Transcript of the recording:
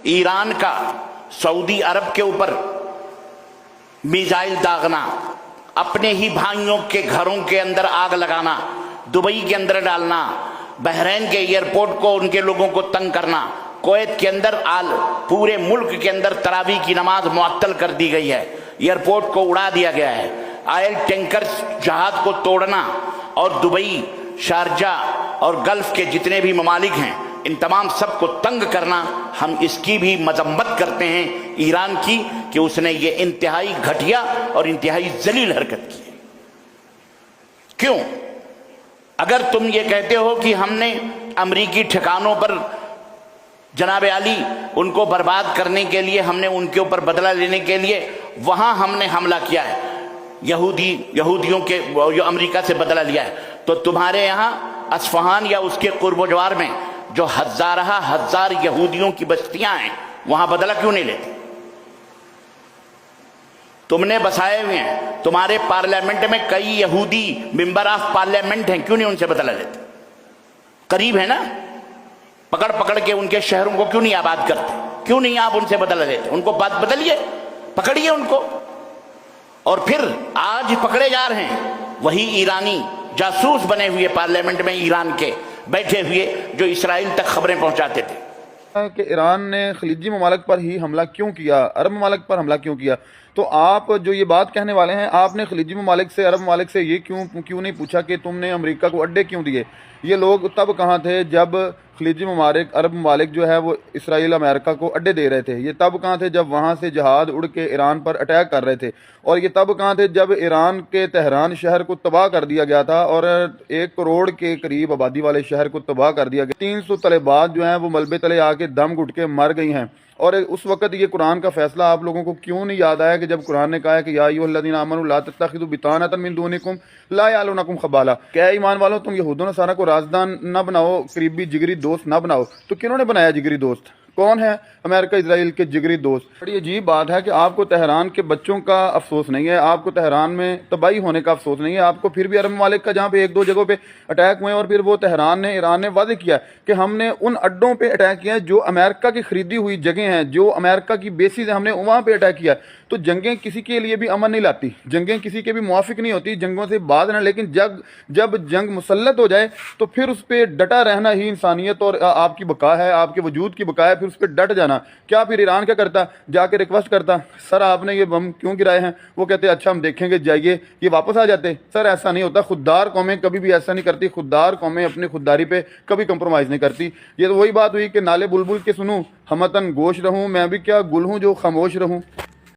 Iran का Saudi अरब के ऊपर मिसाइल दागना, अपने ही भाइयों के घरों के अंदर आग लगाना, दुबई के अंदर डालना, बहरीन के एयरपोर्ट को उनके लोगों को तंग करना, कुवैत के अंदर पूरे मुल्क के अंदर तरावी की नमाज मुअत्तल कर दी गई है, एयरपोर्ट को उड़ा दिया गया है, ऑयल टैंकर जहाज को तोड़ना और दुबई, शारजाह और गल्फ के जितने भी ममालिक हैं इन तमाम सब को तंग करना, हम इसकी भी मजम्मत करते हैं ईरान की कि उसने ये इंतहाई घटिया और इंतहाई जलील हरकत की है। क्यों? अगर तुम ये कहते हो कि हमने अमरीकी ठिकानों पर जनाब अली उनको बर्बाद करने के लिए, हमने उनके ऊपर बदला लेने के लिए वहां हमने हमला किया है, यहूदियों के जो अमेरिका से बदला लिया है, तो तुम्हारे यहां अस्फहान या उसके कुर्ब-ओ-जवार में जो हजार यहूदियों की बस्तियां हैं वहां बदला क्यों नहीं लेते? तुमने बसाए हुए हैं, तुम्हारे पार्लियामेंट में कई यहूदी मेंबर ऑफ पार्लियामेंट हैं, क्यों नहीं उनसे बदला लेते? करीब है ना, पकड़ पकड़ के उनके शहरों को क्यों नहीं आबाद करते? क्यों नहीं आप उनसे बदला लेते? उनको बात बदलिए, पकड़िए उनको। और फिर आज पकड़े जा रहे हैं वही ईरानी जासूस बने हुए पार्लियामेंट में ईरान के बैठे हुए जो इसराइल तक खबरें पहुंचाते थे कि ईरान ने खलीजी ममालिक पर ही हमला क्यों किया, अरब ममालिक पर हमला क्यों किया। तो आप जो ये बात कहने वाले हैं, आपने खलीजी ममालिक से, अरब ममालिक से ये क्यों नहीं पूछा कि तुमने अमेरिका को अड्डे क्यों दिए? ये लोग तब कहाँ थे जब खलीजी ममालिक, अरब ममालिक जो है वो इसराइल अमेरिका को अड्डे दे रहे थे? ये तब कहाँ थे जब वहाँ से जहाज उड़ के ईरान पर अटैक कर रहे थे? और ये तब कहाँ थे जब ईरान के तेहरान शहर को तबाह कर दिया गया था और 1 करोड़ के करीब आबादी वाले शहर को तबाह कर दिया गया? 300 तलेबात जो हैं वो मलबे तले आके दम घुट के मर गई हैं। और उस वक्त ये कुरान का फैसला आप लोगों को क्यों नहीं याद आया कि जब कुरान ने कहा है कि या अय्युहल्लज़ीना आमनू ला तत्तखिज़ू बितानतन मिन दूनिकुम ला यालूनकुम खबाला, क्या ईमान वालों तुम यहूदों नसारा को राजदान न बनाओ, करीबी जिगरी दोस्त न बनाओ। तो किन्होंने बनाया जिगरी दोस्त? कौन है अमेरिका इजराइल के जिगरी दोस्त? बड़ी अजीब बात है कि आपको तेहरान के बच्चों का अफसोस नहीं है, आपको तेहरान में तबाही होने का अफसोस नहीं है, आपको फिर भी अरब ममालिक का जहाँ पे 1-2 जगहों पे अटैक हुए और फिर वो तेहरान ने, ईरान ने वादे किया कि हमने उन अड्डों पे अटैक किया जो अमेरिका की खरीदी हुई जगह हैं, जो अमेरिका की बेसिस है, हमने वहाँ पे अटैक किया। तो जंगें किसी के लिए भी अमन नहीं लाती, जंगें किसी के भी मुआफिक नहीं होती, जंगों से बाद ना, लेकिन जब जंग मुसल्लत हो जाए तो फिर उस पर डटा रहना ही इंसानियत और आपकी बका है, आपके वजूद की बका है, फिर उस पर डट जाना। क्या फिर ईरान क्या करता? जाके रिक्वेस्ट करता, सर आपने ये बम क्यों गिराए हैं? वो कहते अच्छा हम देखेंगे, जाइए, ये वापस आ जाते। सर ऐसा नहीं होता, खुददार कौमें कभी भी ऐसा नहीं करती, खुददार कौमें अपनी खुददारी पे कभी कंप्रोमाइज़ नहीं करती। ये तो वही बात हुई कि नाले बुलबुल के सुनूं हमतन गोश रहूं, मैं भी क्या गुल हूं जो खामोश रहूं।